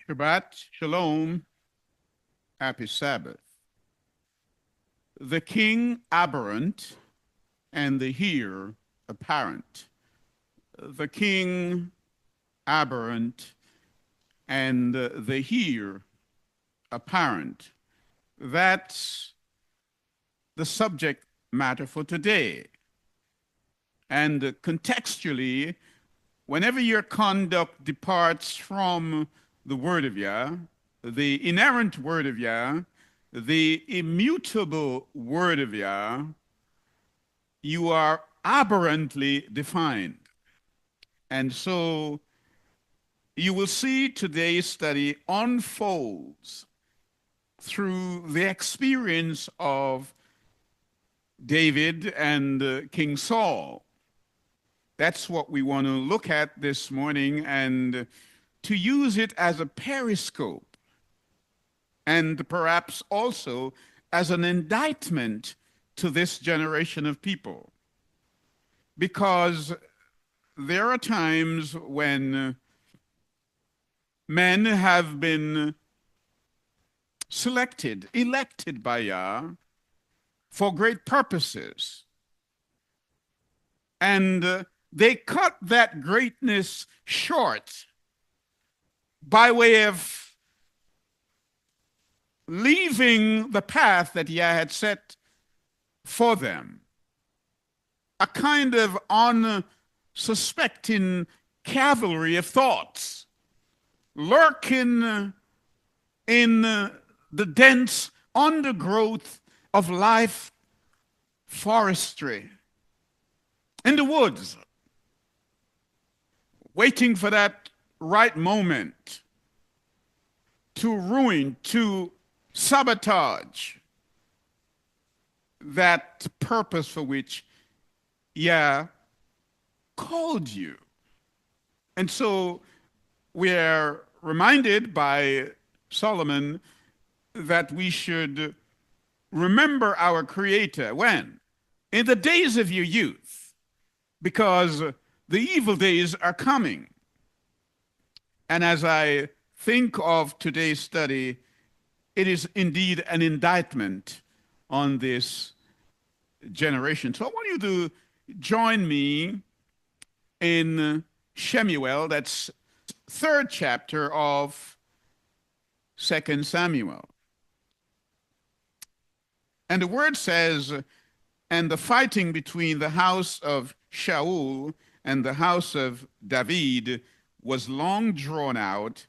Shabbat, Shalom, Happy Sabbath. The king aberrant and the Heir apparent. The king aberrant and the Heir apparent. That's the subject matter for today. And contextually, whenever your conduct departs from the Word of Yah, the inerrant Word of Yah, the immutable Word of Yah, you are aberrantly defined. And so you will see today's study unfolds through the experience of David and King Saul. That's what we want to look at this morning, and to use it as a periscope and perhaps also as an indictment to this generation of people. Because there are times when men have been selected, elected by Yah for great purposes. And they cut that greatness short by way of leaving the path that Yah had set for them. A kind of unsuspecting cavalry of thoughts lurking in the dense undergrowth of life, forestry, in the woods, waiting for that right moment to ruin, to sabotage that purpose for which Yah called you. And so we are reminded by Solomon that we should remember our Creator. When? In the days of your youth, because the evil days are coming. And as I think of today's study, it is indeed an indictment on this generation. So I want you to join me in Shemuel, that's third chapter of 2 Samuel. And the word says, and the fighting between the house of Shaul and the house of David was long drawn out,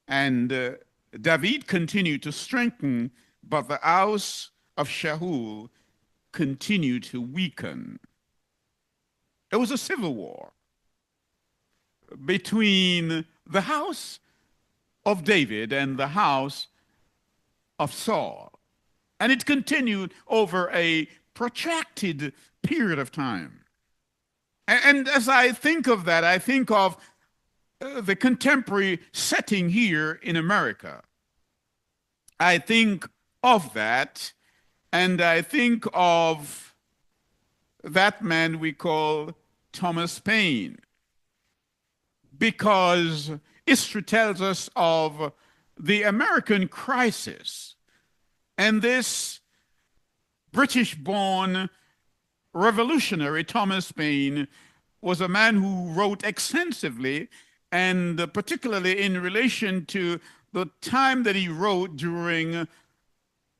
and David continued to strengthen, but the house of Shaul continued to weaken. It was a civil war between the house of David and the house of Saul. And it continued over a protracted period of time. And as I think of that, I think of the contemporary setting here in America. I think of that, and I think of that man we call Thomas Paine, because history tells us of the American crisis. And this British-born revolutionary, Thomas Paine, was a man who wrote extensively, and particularly in relation to the time that he wrote during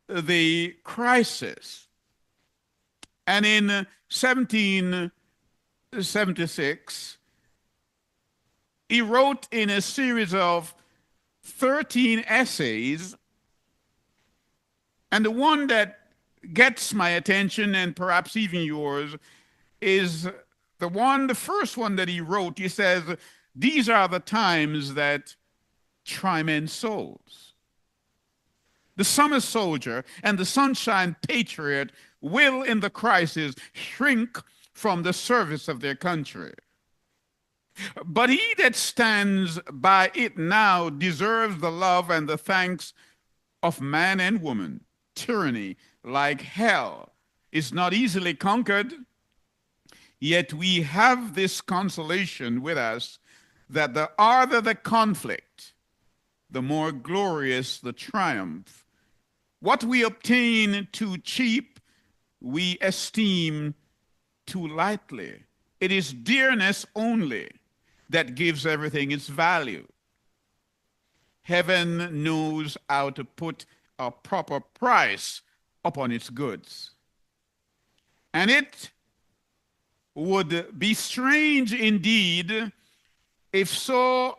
the crisis. And in 1776, he wrote in a series of 13 essays, and the one that gets my attention, and perhaps even yours, is the first one that he wrote. He says, these are the times that try men's souls. The summer soldier and the sunshine patriot will, in the crisis, shrink from the service of their country. But he that stands by it now deserves the love and the thanks of man and woman. Tyranny, like hell, is not easily conquered, yet we have this consolation with us, that the harder the conflict, the more glorious the triumph. What we obtain too cheap, we esteem too lightly. It is dearness only that gives everything its value. Heaven knows how to put a proper price upon its goods. And it would be strange indeed if so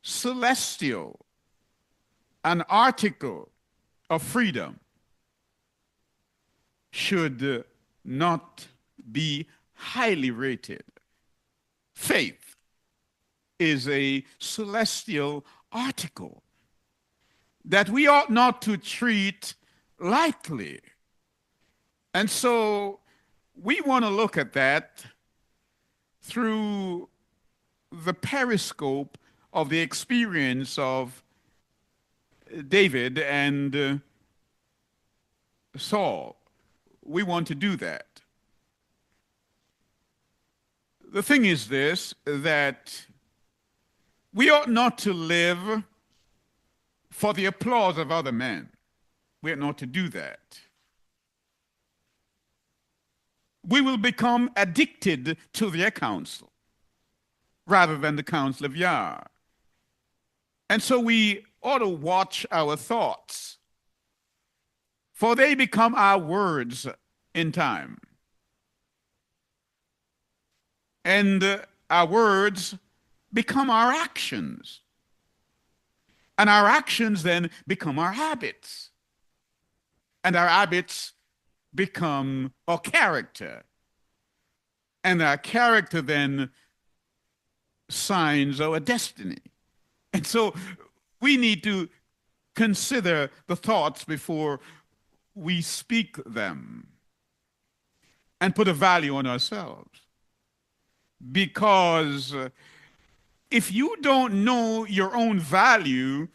celestial an article of freedom should not be highly rated. Faith is a celestial article that we ought not to treat lightly. And so we want to look at that through the periscope of the experience of David and Saul. We want to do that. The thing is this, that we ought not to live for the applause of other men. We ought not to do that. We will become addicted to their counsel rather than the counsel of Yah. And so we ought to watch our thoughts, for they become our words in time. And our words become our actions. And our actions then become our habits. And our habits become our character. And our character then signs our destiny. And so we need to consider the thoughts before we speak them and put a value on ourselves. Because if you don't know your own value,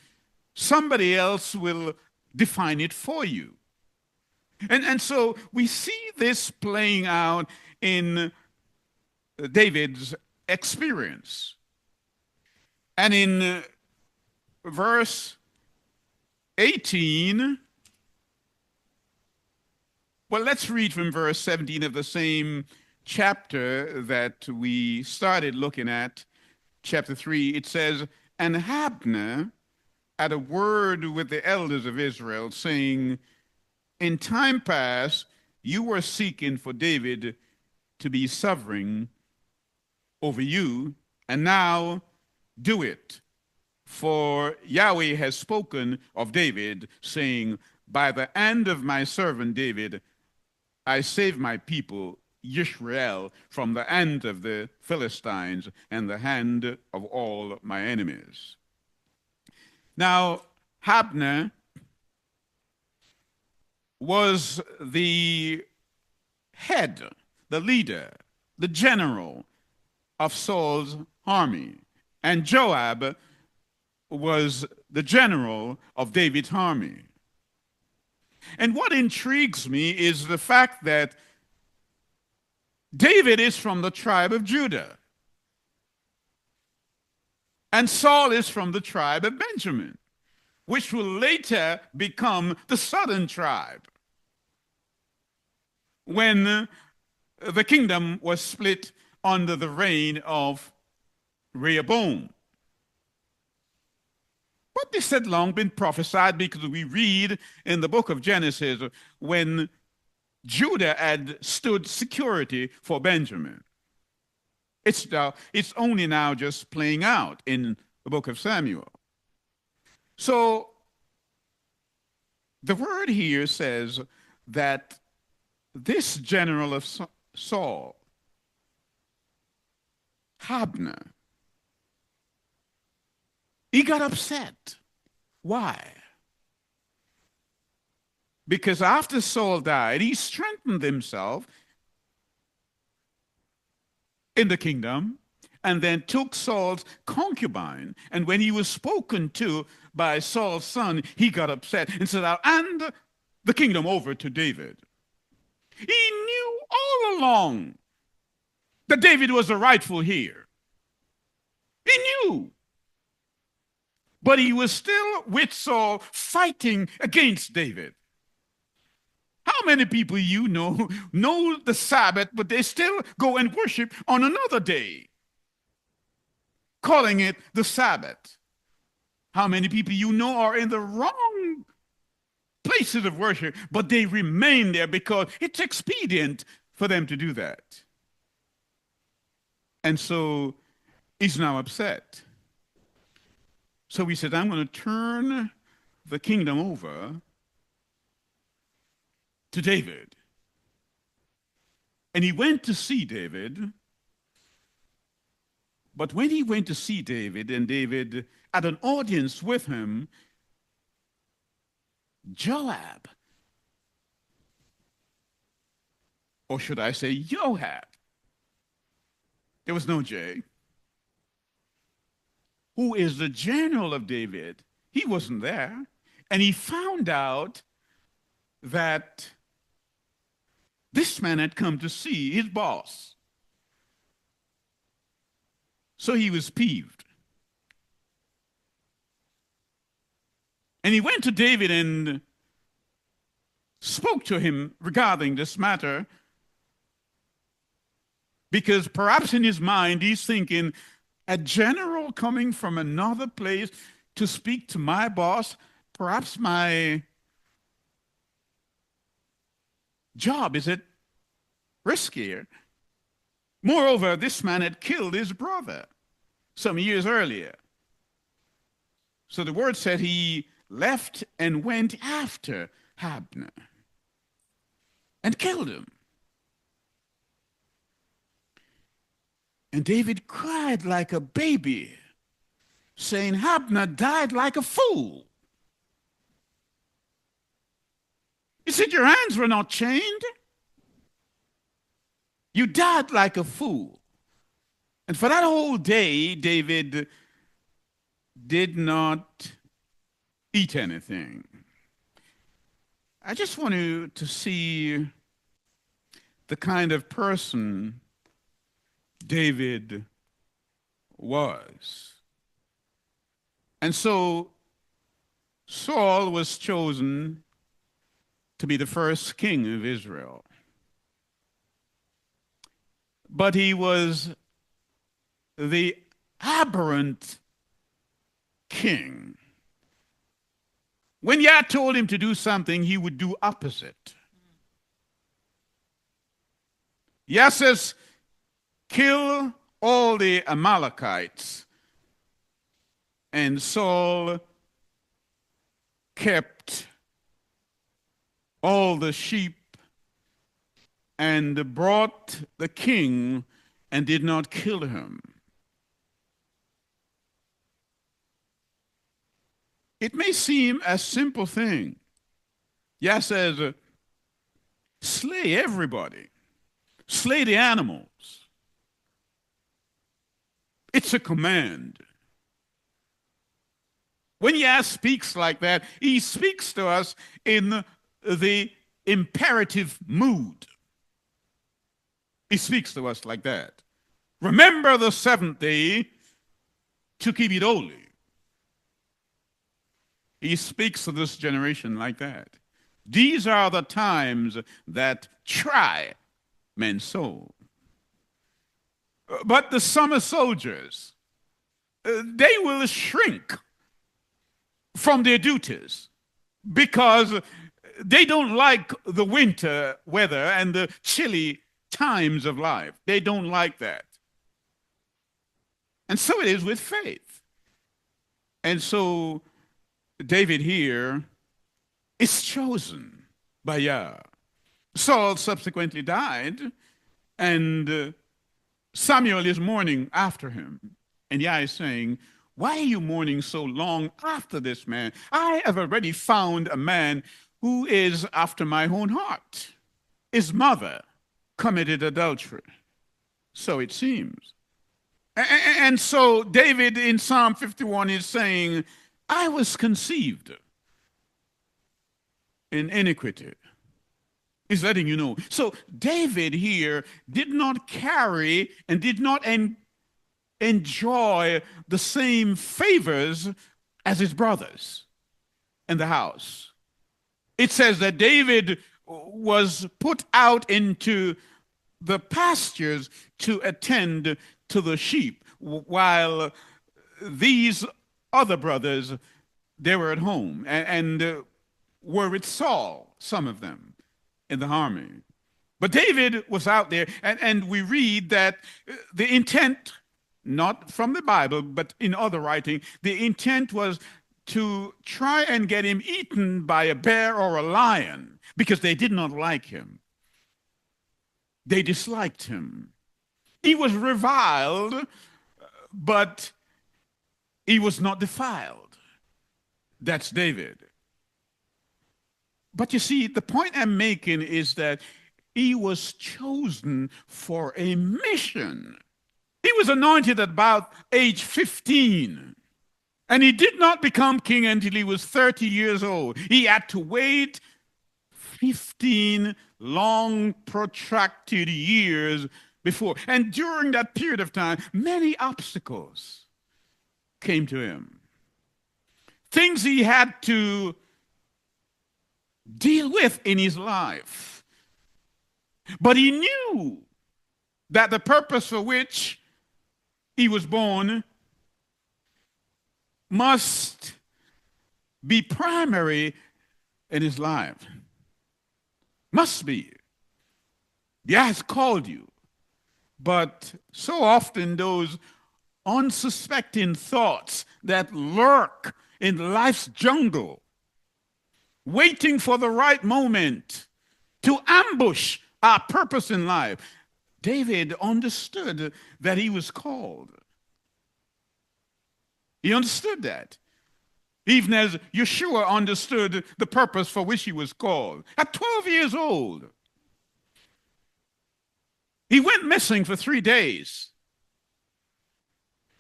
somebody else will define it for you. And so we see this playing out in David's experience. And in verse 18, well, let's read from verse 17 of the same chapter that we started looking at, chapter 3. It says, "And Abner had a word with the elders of Israel, saying, in time past, you were seeking for David to be sovereign over you, and now do it. For Yahweh has spoken of David, saying, by the hand of my servant David, I save my people Yisrael from the hand of the Philistines and the hand of all my enemies." Now, Abner was the head, the leader, the general of Saul's army. And Joab was the general of David's army. And what intrigues me is the fact that David is from the tribe of Judah, and Saul is from the tribe of Benjamin, which will later become the southern tribe when the kingdom was split under the reign of Rehoboam. But this had long been prophesied, because we read in the book of Genesis when Judah had stood security for Benjamin. It's only now just playing out in the book of Samuel. So the word here says that this general of Saul, Abner, he got upset. Why? Because after Saul died, he strengthened himself in the kingdom and then took Saul's concubine. And when he was spoken to by Saul's son, he got upset and said, I'll hand the kingdom over to David. He knew all along that David was the rightful heir. He knew. but he was still with Saul fighting against David. How many people you know the Sabbath, but they still go and worship on another day, calling it the Sabbath? How many people you know are in the wrong places of worship, but they remain there because it's expedient for them to do that? And so he's now upset. So he said, I'm going to turn the kingdom over to David. And he went to see David. But when he went to see David, and David had an audience with him, Joab, or should I say Joab, there was no J, who is the general of David, he wasn't there. And he found out that this man had come to see his boss. So he was peeved. And he went to David and spoke to him regarding this matter, because perhaps in his mind he's thinking, a general coming from another place to speak to my boss, perhaps my job is it riskier. Moreover, this man had killed his brother some years earlier. So the word said he left and went after Abner and killed him. And David cried like a baby, saying, Abner died like a fool. He said, your hands were not chained. You died like a fool. And for that whole day, David did not eat anything. I just want you to see the kind of person David was. And so Saul was chosen to be the first king of Israel. But he was the aberrant king. When Yah told him to do something, he would do opposite. Yah says, kill all the Amalekites. And Saul kept all the sheep and brought the king and did not kill him. It may seem a simple thing. Yah says, slay everybody. Slay the animals. It's a command. When Yah speaks like that, he speaks to us in the imperative mood. He speaks to us like that. Remember the seventh day to keep it holy. He speaks to this generation like that. These are the times that try men's soul. But the summer soldiers, they will shrink from their duties because they don't like the winter weather and the chilly times of life. They don't like that. And so it is with faith. And so David here is chosen by Yah. Saul subsequently died, and Samuel is mourning after him. And Yah is saying, why are you mourning so long after this man? I have already found a man who is after my own heart. His mother committed adultery. So it seems. And so David in Psalm 51 is saying, I was conceived in iniquity. He's letting you know. So David here did not carry and did not enjoy the same favors as his brothers in the house. It says that David was put out into the pastures to attend to the sheep, while these other brothers, they were at home and were with Saul, some of them, in the army. But David was out there, and we read that the intent, not from the Bible, but in other writing, the intent was to try and get him eaten by a bear or a lion because they did not like him. They disliked him. He was reviled, but he was not defiled. That's David. But you see, the point I'm making is that he was chosen for a mission. He was anointed at about age 15. And he did not become king until he was 30 years old. He had to wait 15 long, protracted years before. And during that period of time, many obstacles came to him. Things he had to deal with in his life. But he knew that the purpose for which he was born must be primary in his life. Must be. God has called you. But so often those unsuspecting thoughts that lurk in life's jungle, waiting for the right moment to ambush our purpose in life. David understood that he was called. He understood that. Even as Yeshua understood the purpose for which he was called. At 12 years old, he went missing for 3 days.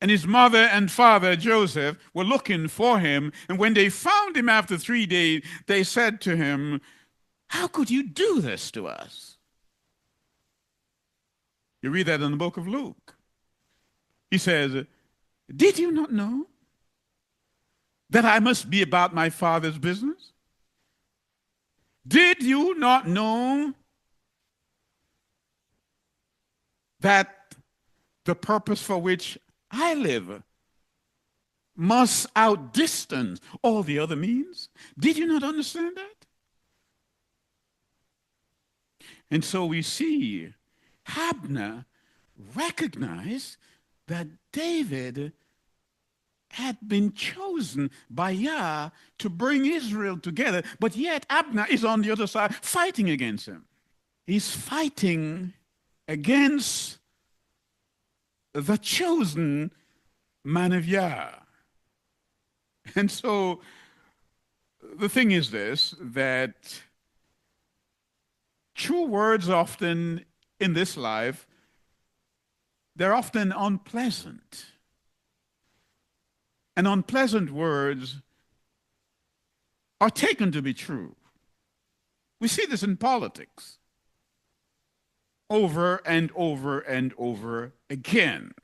And his mother and father, Joseph, were looking for him. And when they found him after 3 days, they said to him, "How could you do this to us?" You read that in the book of Luke. He says, "Did you not know that I must be about my Father's business? Did you not know that the purpose for which I live must outdistance all the other means? Did you not understand that?" And so we see Abner recognized that David had been chosen by Yah to bring Israel together, but yet Abner is on the other side fighting against him. He's fighting against the chosen man of Yah. And so the thing is this, that true words often in this life, they're often unpleasant. And unpleasant words are taken to be true. We see this in politics over and over and over again.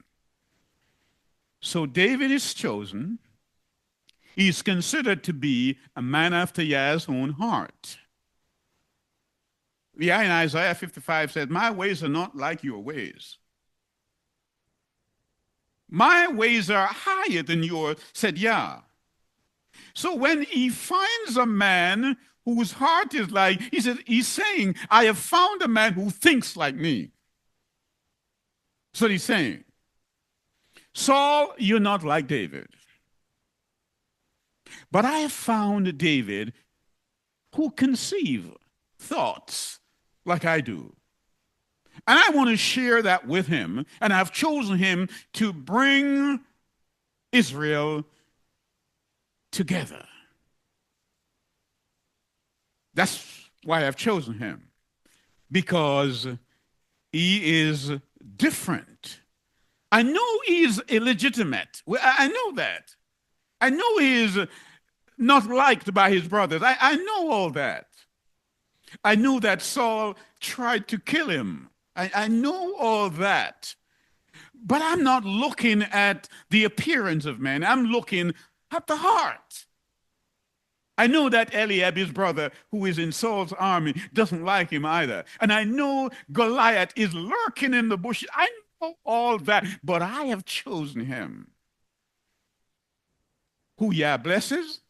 So David is chosen. He's considered to be a man after Yah's own heart. Yah in Isaiah 55 said, "My ways are not like your ways. My ways are higher than yours," said Yah. So when he finds a man whose heart is like, he's saying, "I have found a man who thinks like me." That's what he's saying. Saul, you're not like David. But I have found David who conceive thoughts like I do. And I want to share that with him. And I've chosen him to bring Israel together. That's why I've chosen him. Because he is different. I know he is illegitimate. I know that. I know he is not liked by his brothers. I know all that. I know that Saul tried to kill him. I know all that. But I'm not looking at the appearance of man. I'm looking Have the heart. I know that Eliab, his brother, who is in Saul's army, doesn't like him either. And I know Goliath is lurking in the bushes. I know all that, but I have chosen him. Who Yah blesses?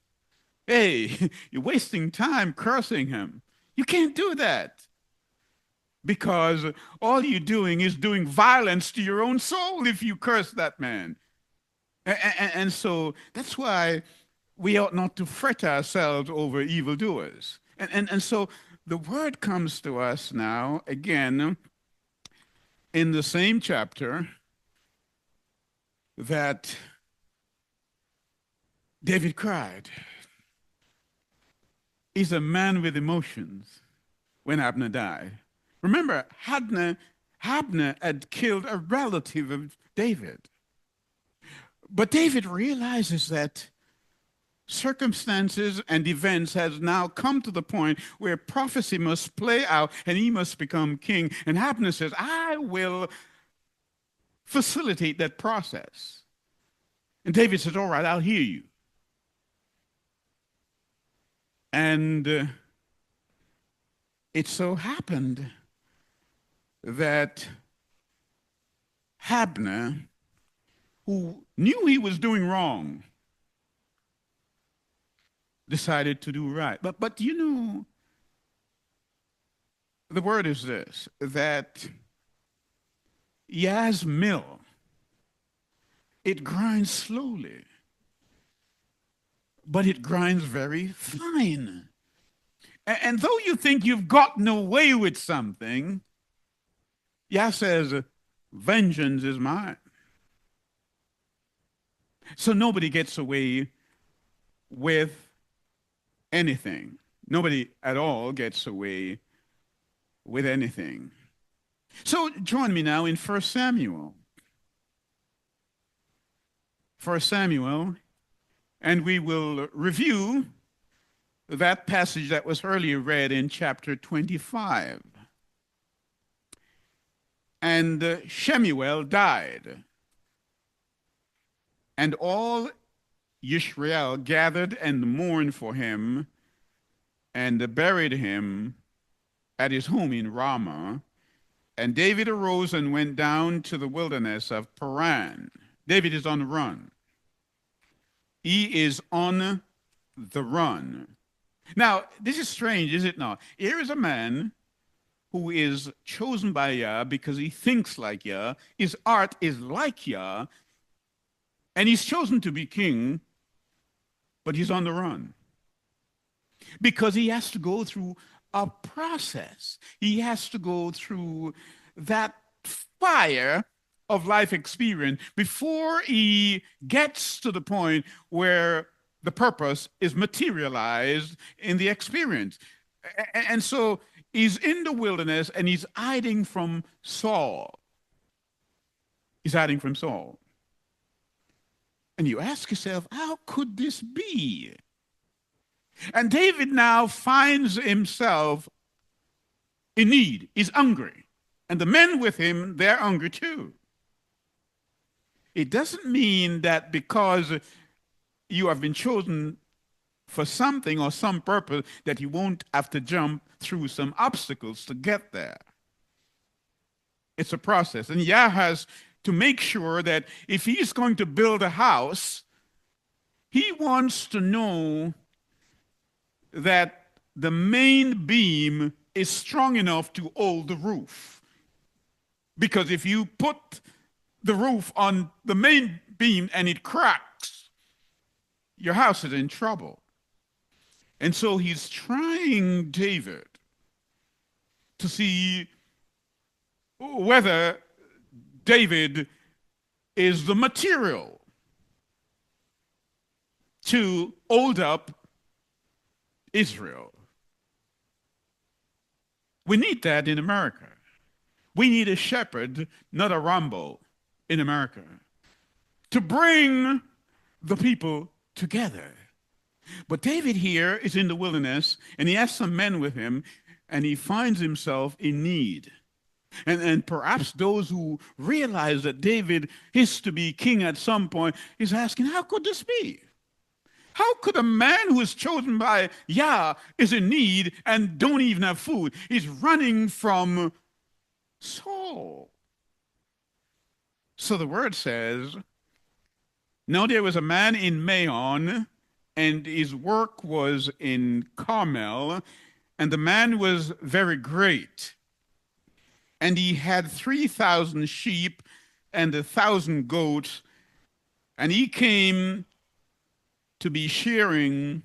Hey, you're wasting time cursing him. You can't do that because all you're doing is doing violence to your own soul if you curse that man. And so that's why we ought not to fret ourselves over evildoers. And so the word comes to us now, again, in the same chapter, that David cried. He's a man with emotions when Abner died. Remember, Abner had killed a relative of David. But David realizes that circumstances and events has now come to the point where prophecy must play out and he must become king. And Abner says, I will facilitate that process. And David says, all right, I'll hear you. And it so happened that Abner, who knew he was doing wrong, decided to do right. But you know, the word is this, that Yah's mill, it grinds slowly, but it grinds very fine. And though you think you've gotten away with something, Yah says, vengeance is mine. So nobody gets away with anything. Nobody at all gets away with anything. So join me now in 1 Samuel. 1 Samuel, and we will review that passage that was earlier read in chapter 25. And Shemuel died, and all Israel gathered and mourned for him and buried him at his home in Ramah. And David arose and went down to the wilderness of Paran. David is on the run. He is on the run. Now, this is strange, is it not? Here is a man who is chosen by Yah because he thinks like Yah, his art is like Yah, and he's chosen to be king, but he's on the run. Because he has to go through a process. He has to go through that fire of life experience before he gets to the point where the purpose is materialized in the experience. And so he's in the wilderness and he's hiding from Saul. He's hiding from Saul. And you ask yourself, how could this be? And David now finds himself in need. He's hungry. And the men with him, they're hungry too. It doesn't mean that because you have been chosen for something or some purpose that you won't have to jump through some obstacles to get there. It's a process. And Yah has to make sure that if he's going to build a house, he wants to know that the main beam is strong enough to hold the roof. Because if you put the roof on the main beam and it cracks, your house is in trouble. And so he's trying David to see whether David is the material to hold up Israel. We need that in America. We need a shepherd, not a Rambo, in America, to bring the people together. But David here is in the wilderness, and he has some men with him, and he finds himself in need. And perhaps those who realize that David is to be king at some point is asking, how could this be? How could a man who is chosen by Yah is in need and don't even have food? He's running from Saul. So the word says, now there was a man in Mahon, and his work was in Carmel, and the man was very great. And he had 3,000 sheep and 1,000 goats, and he came to be shearing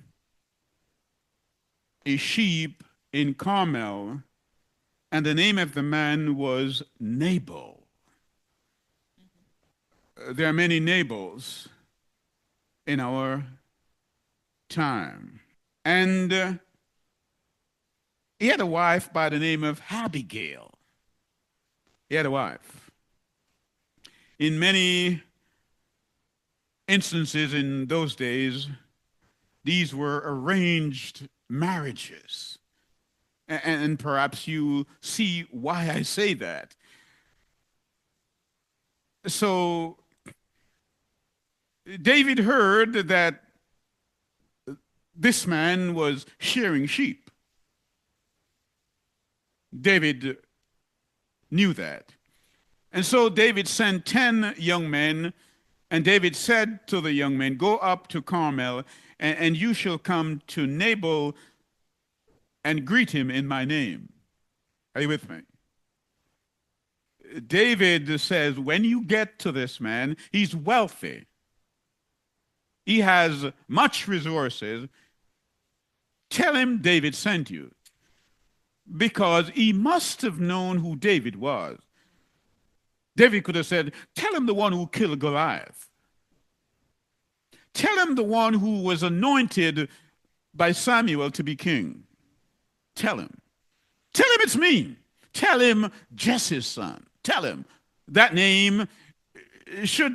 a sheep in Carmel, and the name of the man was Nabal. There are many Nabals in our time. And he had a wife by the name of Abigail. He had a wife. In many instances in those days, these were arranged marriages. And perhaps you see why I say that. So David heard that this man was shearing sheep. David knew that. And so David sent 10 young men, and David said to the young men, go up to Carmel, and you shall come to Nabal and greet him in my name. Are you with me? David says, when you get to this man, he's wealthy. He has much resources. Tell him David sent you. Because he must have known who David was. David could have said, tell him the one who killed Goliath. Tell him the one who was anointed by Samuel to be king. Tell him. Tell him it's me. Tell him Jesse's son. Tell him that name.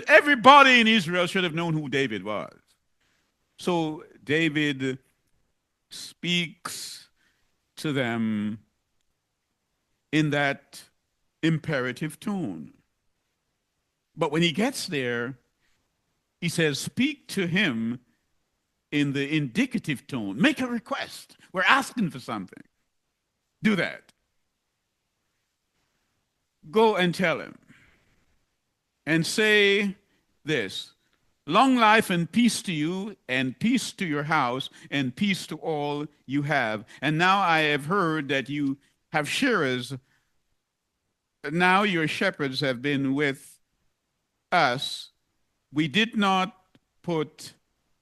Everybody in Israel should have known who David was. So David speaks to them in that imperative tone. But when he gets there, he says, speak to him in the indicative tone. Make a request. We're asking for something. Do that. Go and tell him. And say this, long life and peace to you, and peace to your house, and peace to all you have. And now I have heard that you have shearers. Now your shepherds have been with us. We did not put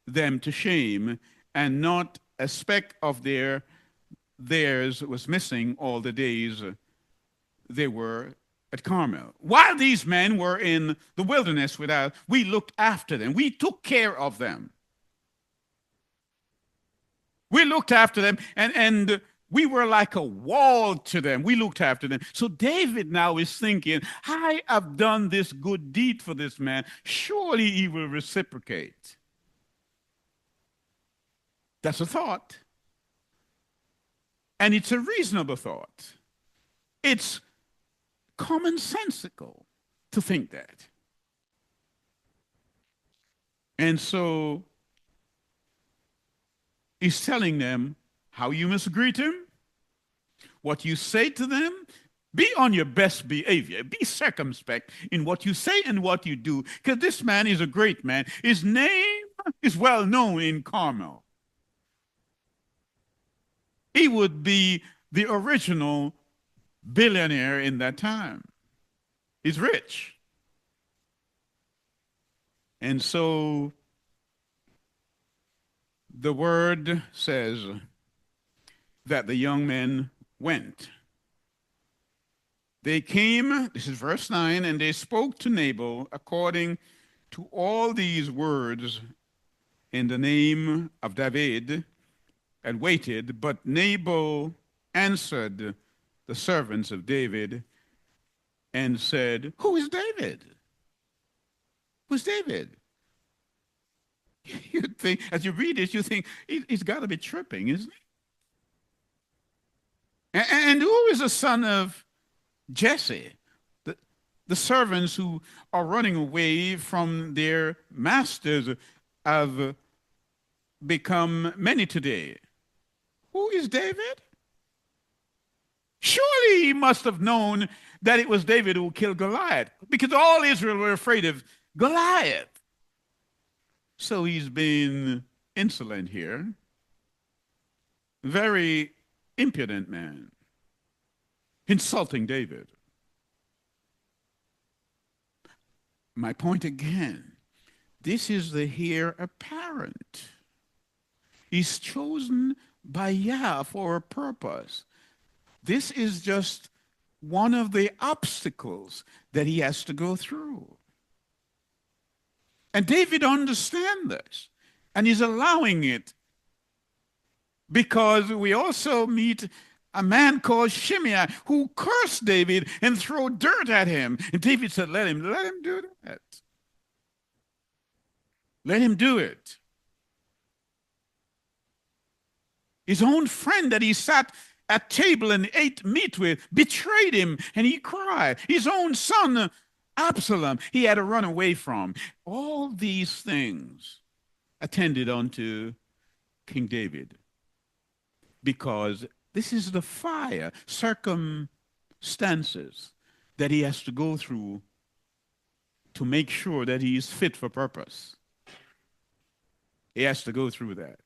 them to shame, and not a speck of theirs was missing all the days they were at Carmel. While these men were in the wilderness with us, we looked after them. We took care of them. We looked after them, and we were like a wall to them. We looked after them. So David now is thinking, I have done this good deed for this man. Surely he will reciprocate. That's a thought. And it's a reasonable thought. It's commonsensical to think that. And so he's telling them how you must greet him, what you say to them. Be on your best behavior. Be circumspect in what you say and what you do, because this man is a great man. His name is well known in Carmel. He would be the original billionaire in that time. He's rich. And so the word says that the young men went. They came, this is verse 9, and they spoke to Nabal according to all these words in the name of David, and waited. But Nabal answered the servants of David and said, who is David? Who's David? You think, as you read this, you think he's got to be tripping, isn't he? And who is the son of Jesse? The servants who are running away from their masters have become many today. Who is David? Surely he must have known that it was David who killed Goliath, because all Israel were afraid of Goliath. So he's been insolent here. Very impudent man, insulting David. My point again, this is the heir apparent. He's chosen by Yah for a purpose. This is just one of the obstacles that he has to go through. And David understands this, and he's allowing it, because we also meet a man called Shimei who cursed David and threw dirt at him. And David said, let him do that. Let him do it. His own friend that he sat at table and ate meat with betrayed him, and he cried. His own son, Absalom, he had to run away from. All these things attended unto King David, because this is the fire, circumstances that he has to go through to make sure that he is fit for purpose. He has to go through that.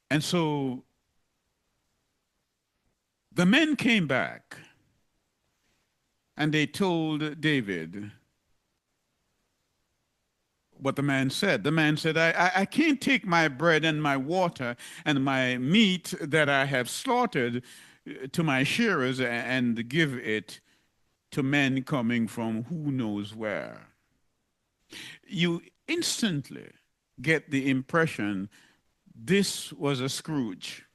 And so the men came back and they told David what the man said. The man said, I can't take my bread and my water and my meat that I have slaughtered to my shearers and give it to men coming from who knows where. You instantly get the impression this was a Scrooge.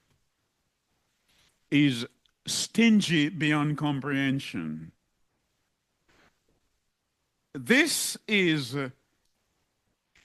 He's stingy beyond comprehension. This is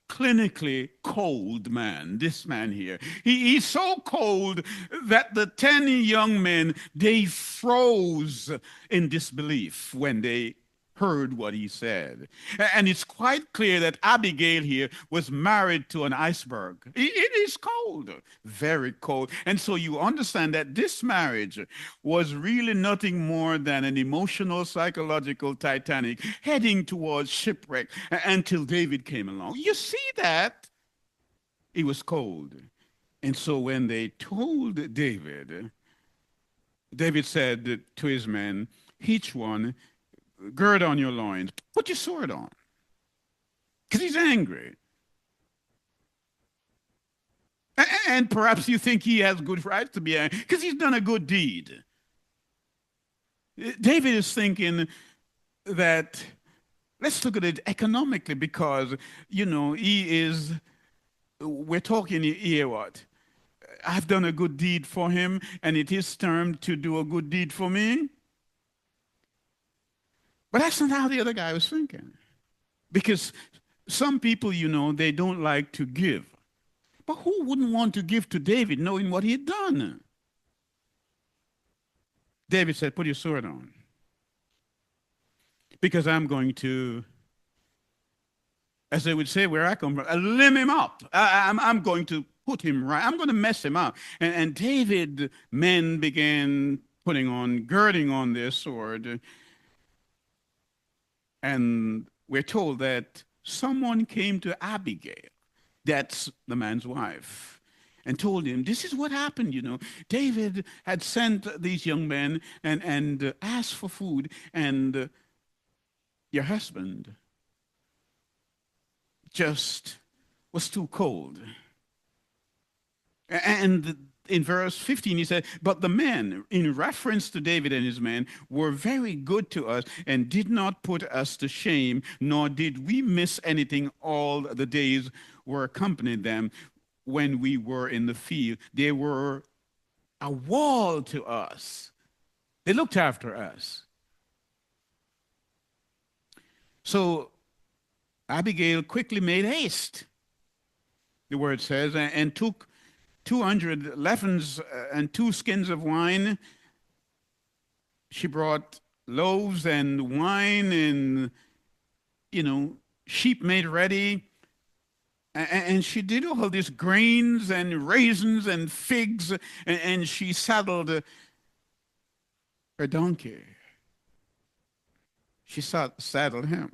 clinically cold man, this man here. He's so cold that the 10 young men, they froze in disbelief when they heard what he said. And it's quite clear that Abigail here was married to an iceberg. It is cold, very cold. And so you understand that this marriage was really nothing more than an emotional, psychological Titanic heading towards shipwreck until David came along. You see that? It was cold. And so when they told David, David said to his men, each one, gird on your loins, put your sword on. Because he's angry. And perhaps you think he has good rights to be angry, because he's done a good deed. David is thinking that, let's look at it economically, because, we're talking here what? I've done a good deed for him, and it is time to do a good deed for me. But that's not how the other guy was thinking. Because some people, they don't like to give. But who wouldn't want to give to David knowing what he had done? David said, put your sword on. Because I'm going to, as they would say where I come from, limb him up. I'm going to put him right. I'm going to mess him up. And David, men began girding on their sword. And we're told that someone came to Abigail, that's the man's wife, and told him, this is what happened, David had sent these young men and asked for food, and your husband just was too cold. And in verse 15, he said, but the men, in reference to David and his men, were very good to us and did not put us to shame, nor did we miss anything all the days we accompanied them when we were in the field. They were a wall to us. They looked after us. So Abigail quickly made haste, the word says, and took 200 leavens and 2 skins of wine. She brought loaves and wine and, sheep made ready. And she did all these grains and raisins and figs, and she saddled her donkey. She saddled him.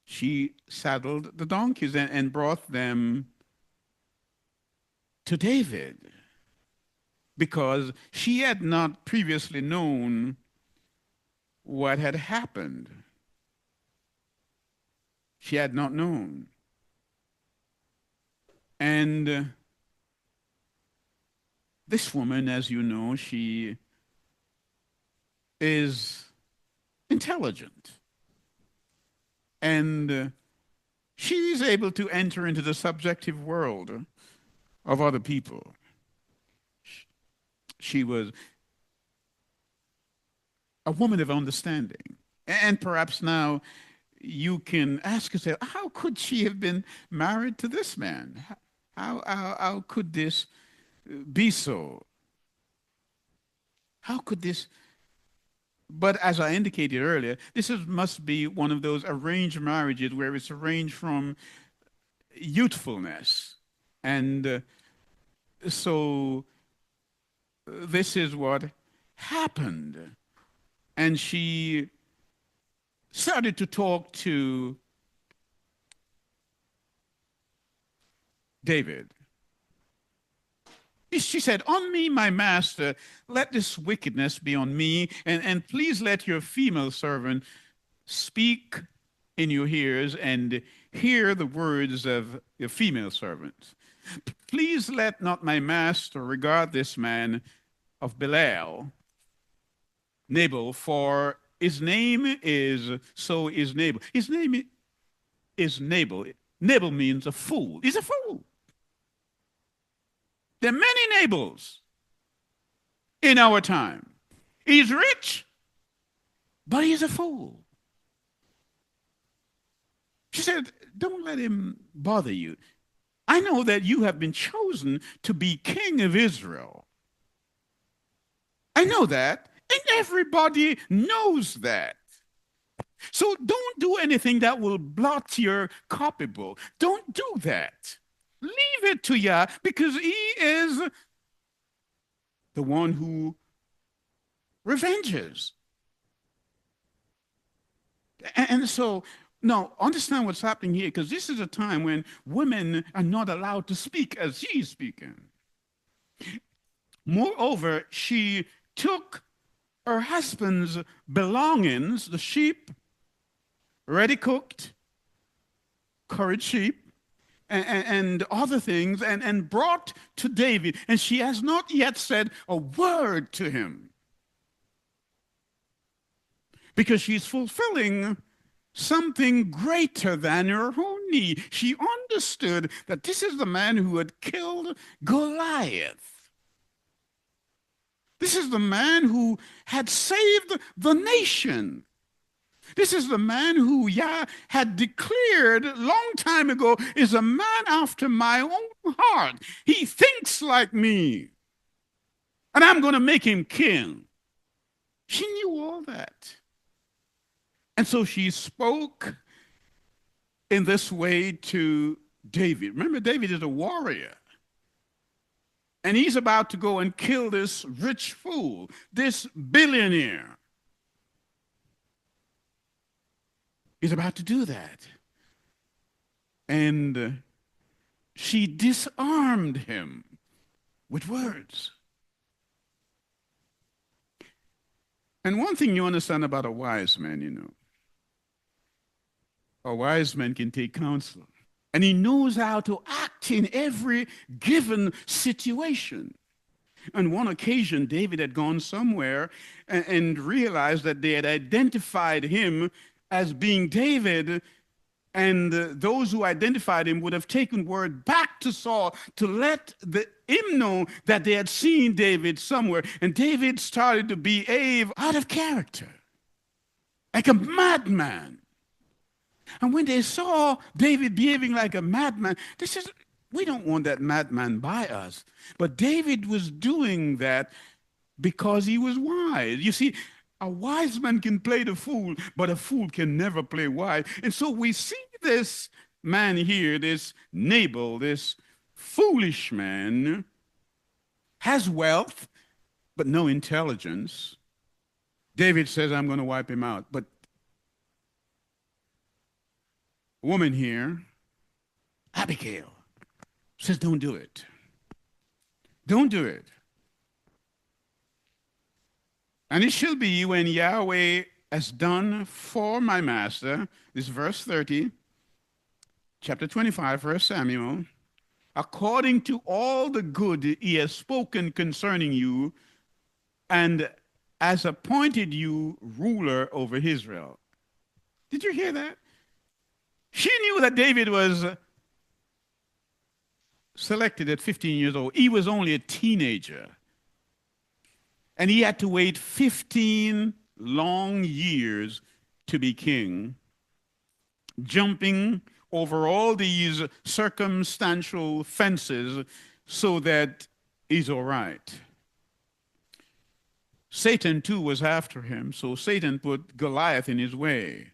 She saddled the donkeys and brought them to David because she had not previously known what had happened. She had not known. And this woman, as you know, she is intelligent. And she's able to enter into the subjective world of other people. She was a woman of understanding. And perhaps now you can ask yourself, how could she have been married to this man? How could this be so? How could this? But as I indicated earlier, must be one of those arranged marriages where it's arranged from youthfulness. And so this is what happened. And she started to talk to David. She said, "On me, my master, let this wickedness be on me, and please let your female servant speak in your ears and hear the words of your female servant. Please let not my master regard this man of Belial, Nabal, for his name is Nabal. His name is Nabal. Nabal means a fool. He's a fool. There are many Nabals in our time. He's rich, but he's a fool." She said, "Don't let him bother you. I know that you have been chosen to be king of Israel. I know that, and everybody knows that. So don't do anything that will blot your copybook. Don't do that. Leave it to Yah, because he is the one who revenges." And so, now, understand what's happening here, because this is a time when women are not allowed to speak as she's speaking. Moreover, she took her husband's belongings, the sheep, ready cooked, curried sheep, and other things, and brought to David. And she has not yet said a word to him, because she's fulfilling something greater than her own need. She understood that this is the man who had killed Goliath. This is the man who had saved the nation. This is the man who Yah had declared a long time ago is a man after my own heart. He thinks like me, and I'm going to make him king. She knew all that. And so she spoke in this way to David. Remember, David is a warrior. And he's about to go and kill this rich fool, this billionaire. He's about to do that. And she disarmed him with words. And one thing you understand about a wise man, a wise man can take counsel. And he knows how to act in every given situation. On one occasion, David had gone somewhere and realized that they had identified him as being David, and those who identified him would have taken word back to Saul to let him know that they had seen David somewhere. And David started to behave out of character, like a madman. And when they saw David behaving like a madman, they said, "We don't want that madman by us." But David was doing that because he was wise. You see, a wise man can play the fool, but a fool can never play wise. And so we see this man here, this Nabal, this foolish man, has wealth, but no intelligence. David says, I'm going to wipe him out. But a woman here, Abigail, says, don't do it. Don't do it. And it shall be when Yahweh has done for my master, this verse 30, chapter 25, 1 Samuel, according to all the good he has spoken concerning you, and has appointed you ruler over Israel. Did you hear that? She knew that David was selected at 15 years old. He was only a teenager. And he had to wait 15 long years to be king, jumping over all these circumstantial fences so that he's all right. Satan, too, was after him, so Satan put Goliath in his way.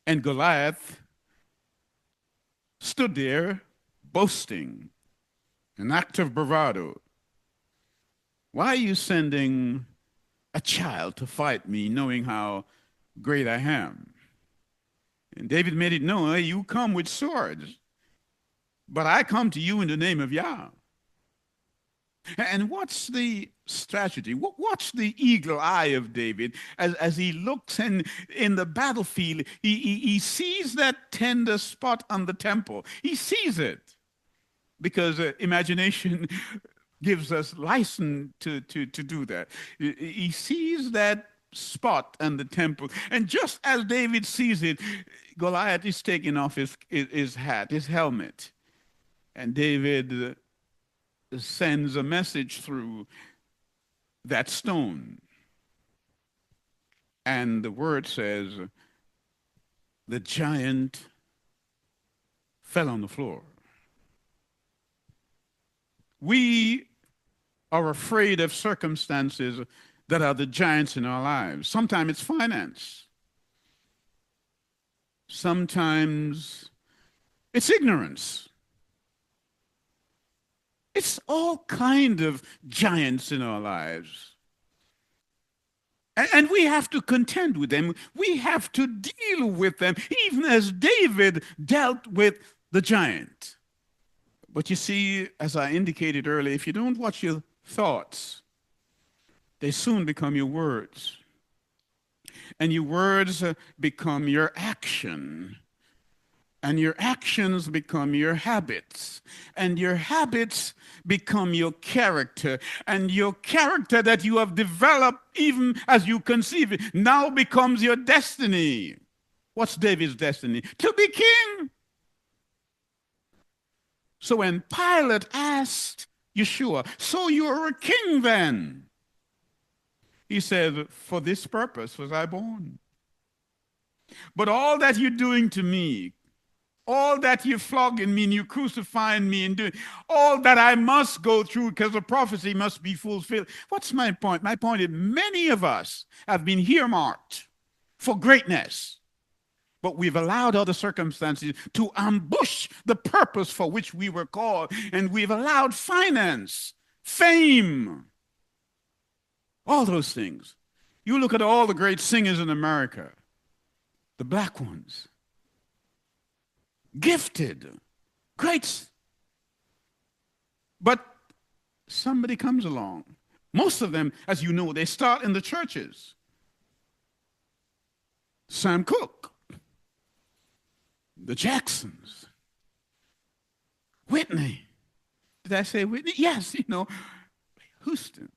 And Goliath stood there boasting, an act of bravado. Why are you sending a child to fight me, knowing how great I am? And David made it known, you come with swords, but I come to you in the name of Yah. And what's the strategy? What's the eagle eye of David as he looks in the battlefield? He sees that tender spot on the temple. He sees it because imagination gives us license to do that. He sees that spot on the temple. And just as David sees it, Goliath is taking off his hat, his helmet. And David sends a message through that stone. And the word says, the giant fell on the floor. We are afraid of circumstances that are the giants in our lives. Sometimes it's finance. Sometimes it's ignorance. It's all kind of giants in our lives. And we have to contend with them. We have to deal with them, even as David dealt with the giant. But you see, as I indicated earlier, if you don't watch your thoughts, they soon become your words. And your words become your action. And your actions become your habits. And your habits become your character. And your character that you have developed even as you conceive it now becomes your destiny. What's David's destiny? To be king. So when Pilate asked Yeshua, so you're a king then? He said, for this purpose was I born. But all that you're doing to me, all that you're flogging me and you're crucifying me and doing, all that I must go through because the prophecy must be fulfilled. What's my point? My point is many of us have been earmarked for greatness, but we've allowed other circumstances to ambush the purpose for which we were called, and we've allowed finance, fame, all those things. You look at all the great singers in America, the black ones, gifted, great. But somebody comes along. Most of them, as you know, they start in the churches. Sam Cooke, the Jacksons, Whitney. Did I say Whitney? Yes, Houston.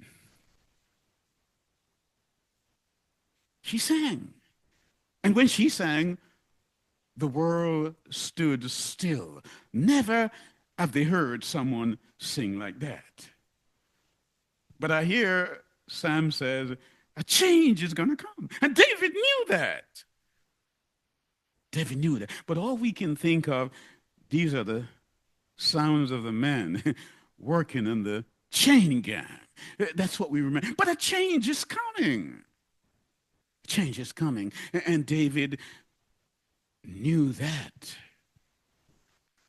She sang. And when she sang, the world stood still. Never have they heard someone sing like that. But I hear Sam says, a change is going to come. And David knew that. David knew that. But all we can think of, these are the sounds of the men working in the chain gang. That's what we remember. But a change is coming. Change is coming. And David knew that.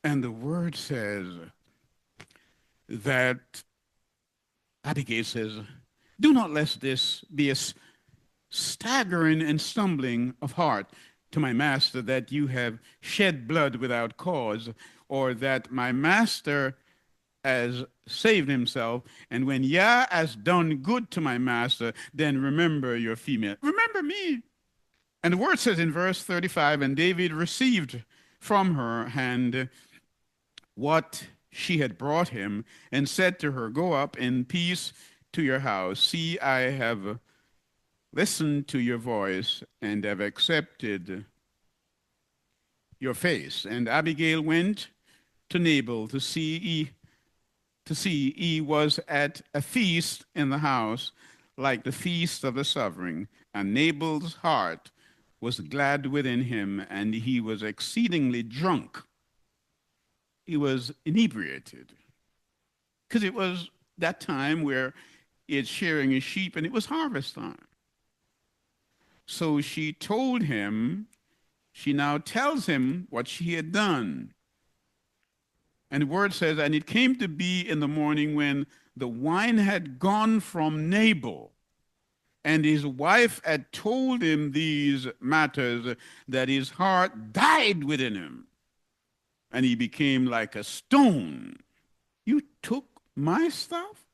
And the word says that Abigail says, do not let this be a staggering and stumbling of heart to my master that you have shed blood without cause, or that my master has saved himself, and when Yah has done good to my master, then remember your female. Remember me. And the word says in verse 35, and David received from her hand what she had brought him, and said to her, go up in peace to your house. See, I have listened to your voice and have accepted your face. And Abigail went to Nabal to see he was at a feast in the house, like the feast of the sovereign. And Nabal's heart was glad within him, and he was exceedingly drunk. He was inebriated, because it was that time where it's shearing his sheep and it was harvest time. So she told him, she now tells him what she had done. And the word says, and it came to be in the morning when the wine had gone from Nabal, and his wife had told him these matters, that his heart died within him, and he became like a stone. You took my stuff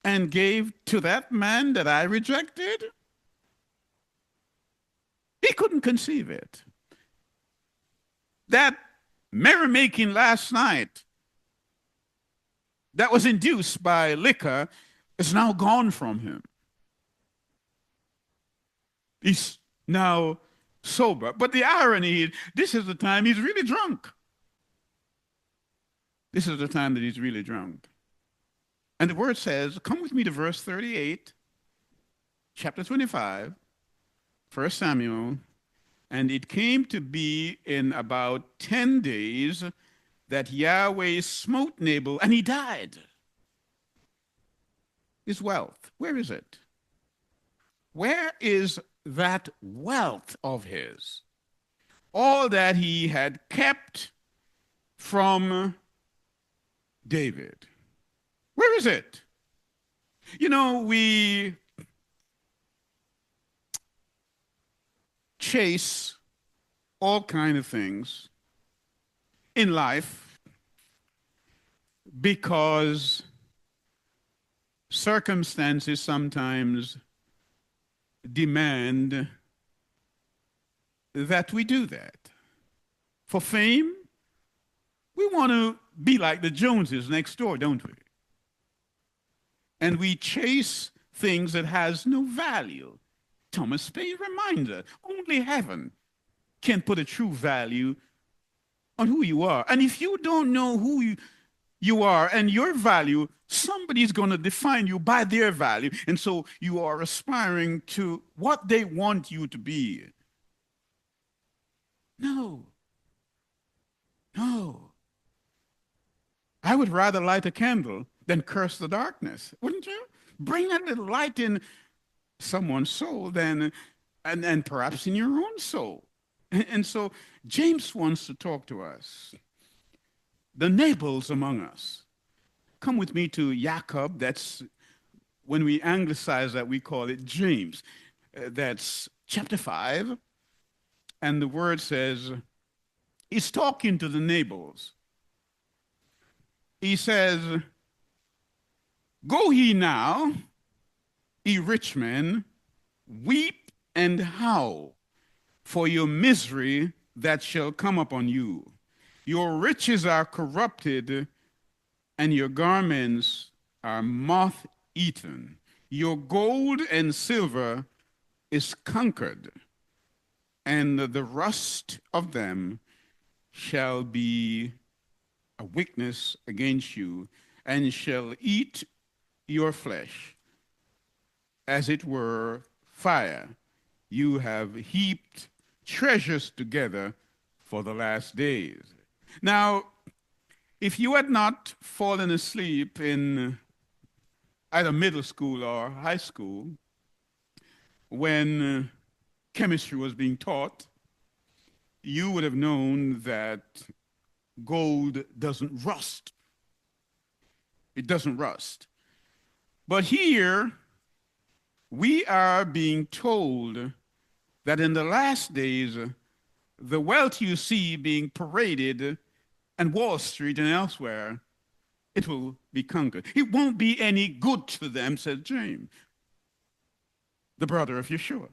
and gave to that man that I rejected? He couldn't conceive it. That merrymaking last night that was induced by liquor is now gone from him. He's now sober. But the irony is, this is the time he's really drunk. This is the time that he's really drunk. And the word says, come with me to verse 38, chapter 25, 1 Samuel. And it came to be in about 10 days that Yahweh smote Nabal, and he died. His wealth, where is it? Where is that wealth of his? All that he had kept from David. Where is it? You know, we chase all kinds of things in life because circumstances sometimes demand that we do that. For fame, we want to be like the Joneses next door, don't we? And we chase things that has no value. Thomas Paine reminds us, only heaven can put a true value on who you are. And if you don't know who you are and your value, somebody's going to define you by their value. And so you are aspiring to what they want you to be. No. No. I would rather light a candle than curse the darkness, wouldn't you? Bring a little light in someone's soul and perhaps in your own soul. And so James wants to talk to us. The Nabals among us. Come with me to Jacob. That's when we anglicize that, we call it James. That's chapter 5. And the word says, he's talking to the Nabals. He says, go ye now, ye rich men, weep and howl for your misery that shall come upon you. Your riches are corrupted, and your garments are moth-eaten. Your gold and silver is conquered, and the rust of them shall be a witness against you, and shall eat your flesh, as it were fire. You have heaped treasures together for the last days. Now, if you had not fallen asleep in either middle school or high school when chemistry was being taught, you would have known that gold doesn't rust. It doesn't rust. But here, we are being told that in the last days, the wealth you see being paraded on Wall Street and elsewhere, it will be conquered. It won't be any good to them, says James, the brother of Yeshua.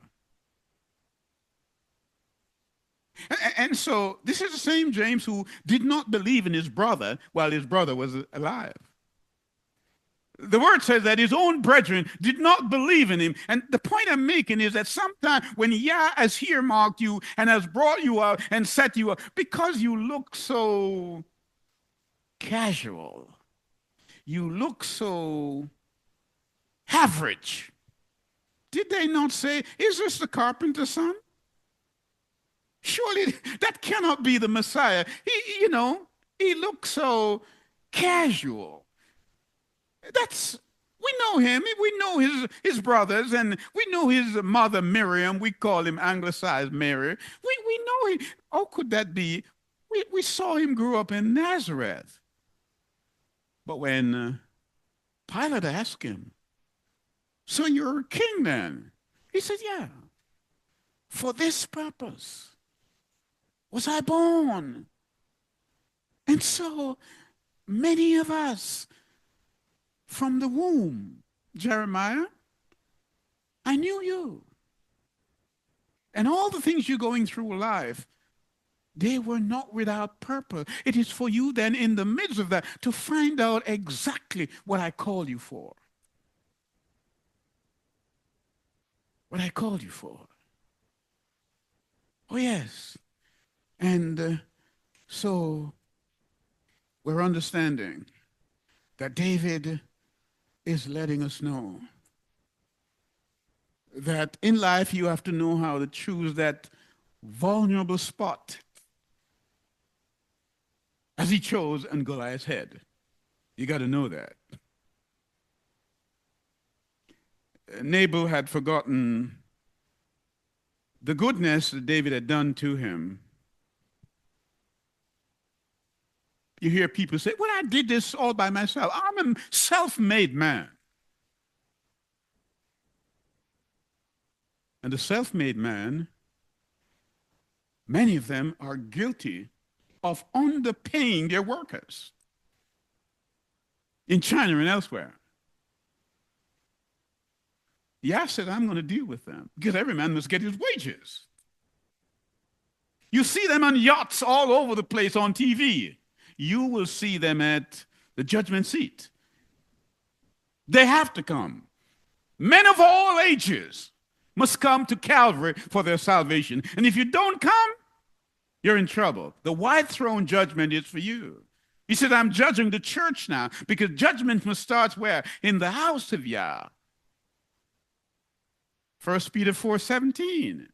And so this is the same James who did not believe in his brother while his brother was alive. The word says that his own brethren did not believe in him. And the point I'm making is that sometimes when Yah has earmarked you and has brought you out and set you up, because you look so casual, you look so average. Did they not say, is this the carpenter's son? Surely that cannot be the Messiah. He looks so casual. We know him. We know his brothers, and we know his mother Miriam. We call him anglicized Mary. We know him. How could that be? We saw him grow up in Nazareth. But when Pilate asked him, so you're a king then? He said, yeah. For this purpose was I born. And so many of us from the womb, Jeremiah, I knew you. And all the things you're going through life, they were not without purpose. It is for you then in the midst of that to find out exactly what I called you for. What I called you for. Oh, yes. And so we're understanding that David is letting us know that in life you have to know how to choose that vulnerable spot as he chose on Goliath's head. You got to know that. Nabal had forgotten the goodness that David had done to him. You hear people say, well, I did this all by myself. I'm a self-made man. And the self-made man, many of them are guilty of underpaying their workers in China and elsewhere. Yah said, I'm going to deal with them because every man must get his wages. You see them on yachts all over the place on TV. You will see them at the judgment seat. They have to come. Men of all ages must come to Calvary for their salvation. And if you don't come, you're in trouble. The white throne judgment is for you. He said, I'm judging the church now because judgment must start where? In the house of Yah. 1 Peter 4:17.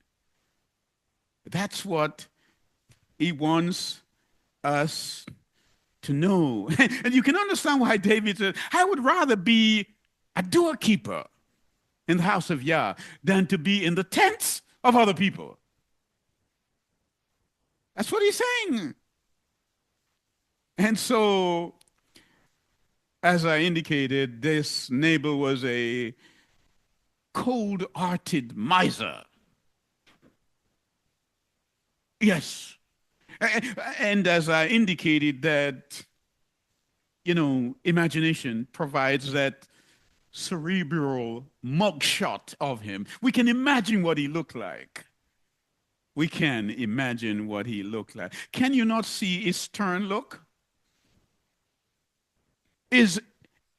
That's what he wants us to know. And you can understand why David said, I would rather be a doorkeeper in the house of Yah than to be in the tents of other people. That's what he's saying. And so, as I indicated, this Nabal was a cold-hearted miser. Yes. And as I indicated that, imagination provides that cerebral mugshot of him. We can imagine what he looked like. We can imagine what he looked like. Can you not see his stern look? His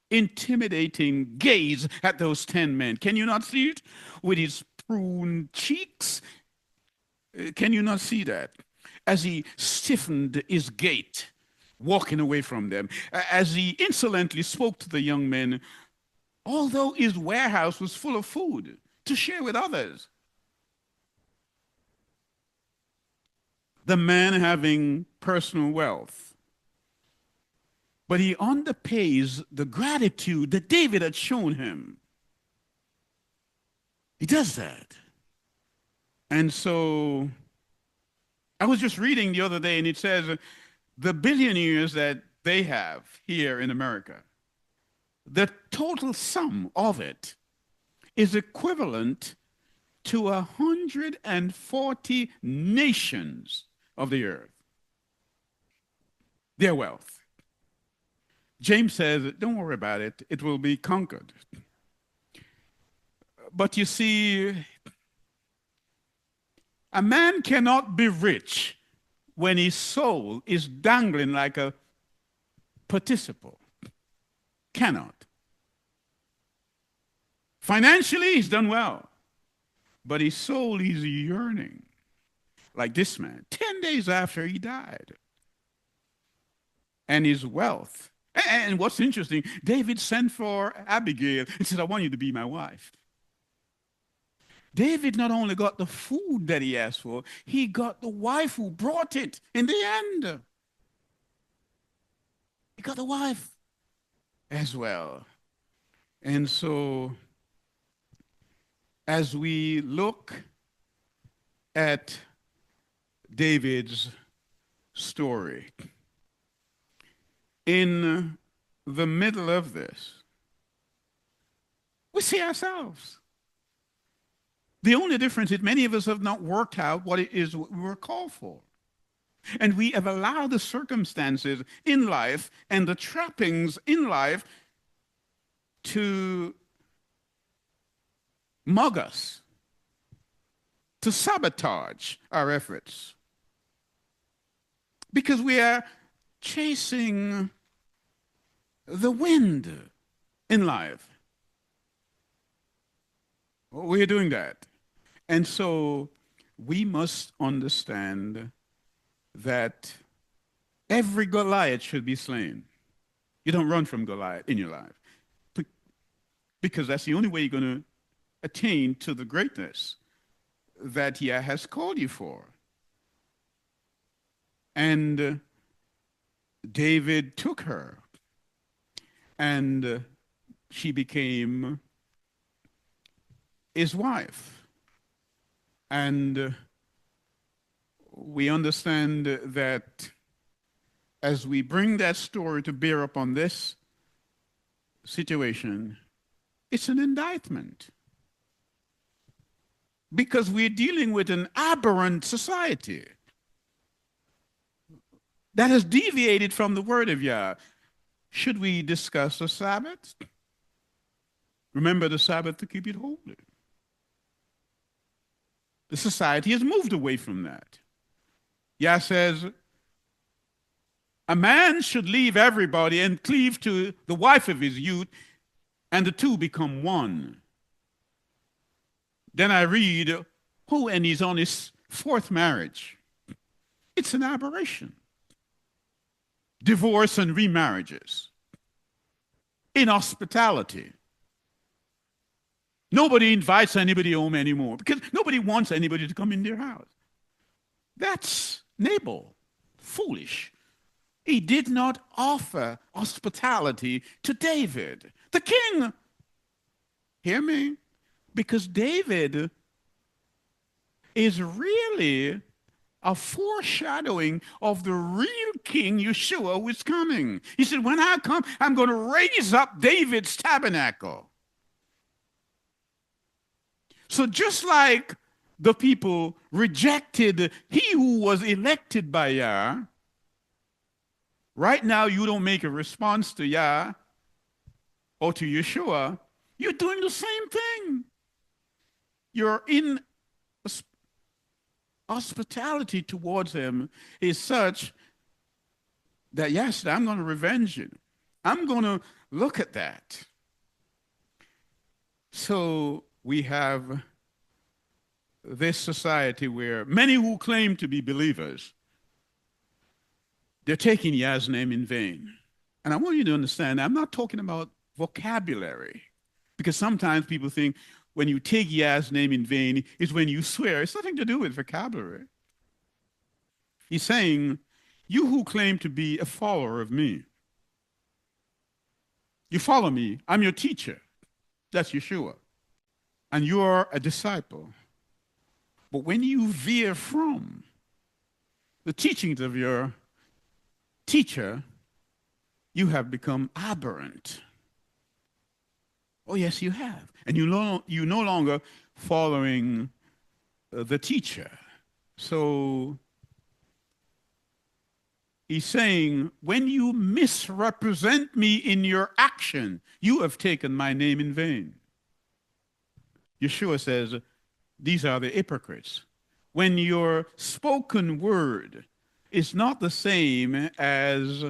intimidating gaze at those 10 men. Can you not see it? With his pruned cheeks. Can you not see that? As he stiffened his gait, walking away from them, as he insolently spoke to the young men, although his warehouse was full of food to share with others. The man having personal wealth, but he underpays the gratitude that David had shown him. He does that. And so I was just reading the other day, and it says the billionaires that they have here in America, the total sum of it is equivalent to 140 nations of the earth, their wealth. James says, don't worry about it, it will be conquered. But you see, a man cannot be rich when his soul is dangling like a participle. Cannot. Financially, he's done well, but his soul is yearning, like this man, 10 days after he died. And his wealth. And what's interesting, David sent for Abigail and said, I want you to be my wife. David not only got the food that he asked for, he got the wife who brought it in the end. He got the wife as well. And so, as we look at David's story, in the middle of this, we see ourselves. The only difference is many of us have not worked out what it is we were called for. And we have allowed the circumstances in life and the trappings in life to mug us, to sabotage our efforts. Because we are chasing the wind in life. We are doing that. And so we must understand that every Goliath should be slain. You don't run from Goliath in your life, because that's the only way you're going to attain to the greatness that He has called you for. And David took her, and she became his wife. And we understand that as we bring that story to bear upon this situation, it's an indictment. Because we're dealing with an aberrant society that has deviated from the word of Yah. Should we discuss the Sabbath? Remember the Sabbath to keep it holy. The society has moved away from that. Yah says, a man should leave everybody and cleave to the wife of his youth, and the two become one. Then I read, and he's on his fourth marriage. It's an aberration. Divorce and remarriages. Inhospitality. Nobody invites anybody home anymore because nobody wants anybody to come in their house. That's Nabal, foolish. He did not offer hospitality to David, the king. Hear me? Because David is really a foreshadowing of the real king Yeshua who is coming. He said, when I come, I'm going to raise up David's tabernacle. So just like the people rejected he who was elected by Yah, right now you don't make a response to Yah or to Yeshua, you're doing the same thing. Your hospitality towards him is such that, yes, I'm going to revenge you. I'm going to look at that. So we have this society where many who claim to be believers, they're taking Yah's name in vain. And I want you to understand, I'm not talking about vocabulary, because sometimes people think when you take Yah's name in vain is when you swear. It's nothing to do with vocabulary. He's saying, you who claim to be a follower of me, you follow me, I'm your teacher. That's Yeshua. And you're a disciple. But when you veer from, the teachings of your teacher, you have become aberrant. Oh, yes, you have. And you no longer following the teacher. So he's saying, when you misrepresent me in your action, you have taken my name in vain. Yeshua says, these are the hypocrites. When your spoken word is not the same as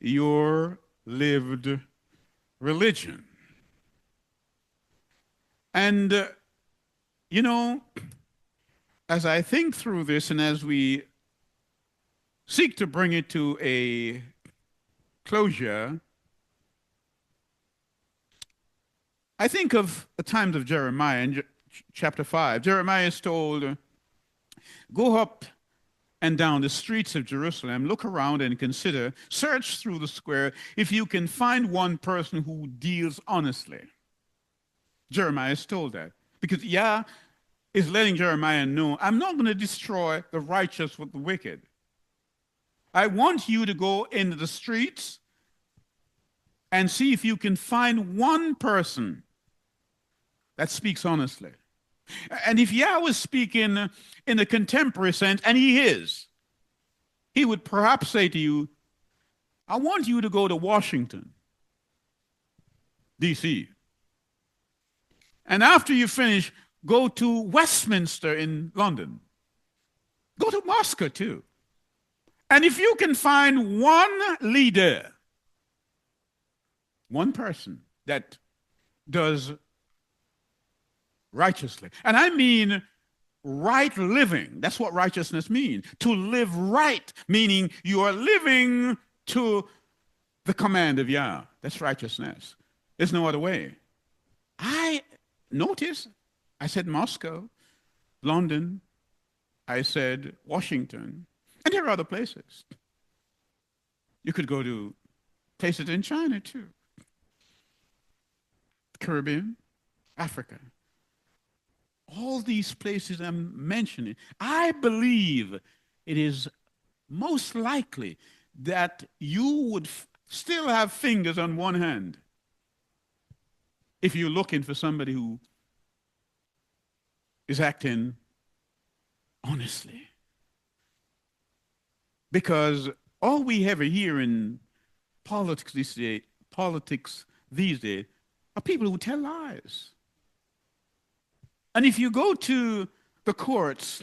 your lived religion. And, you know, as I think through this and as we seek to bring it to a closure, I think of the times of Jeremiah in chapter 5. Jeremiah is told, go up and down the streets of Jerusalem, look around and consider, search through the square if you can find one person who deals honestly. Jeremiah is told that because Yah is letting Jeremiah know, I'm not going to destroy the righteous with the wicked. I want you to go into the streets and see if you can find one person that speaks honestly. And if Yah was speaking in a contemporary sense, and he is, he would perhaps say to you, I want you to go to Washington, D.C. And after you finish, go to Westminster in London. Go to Moscow too. And if you can find one leader, one person that does righteously, and I mean right living. That's what righteousness means. To live right, meaning you are living to the command of Yah. That's righteousness. There's no other way. I said Moscow, London, I said Washington, and there are other places. You could go to places in China too, Caribbean, Africa. All these places I'm mentioning, I believe it is most likely that you would still have fingers on one hand if you're looking for somebody who is acting honestly. Because all we ever hear in politics these days are people who tell lies. And if you go to the courts,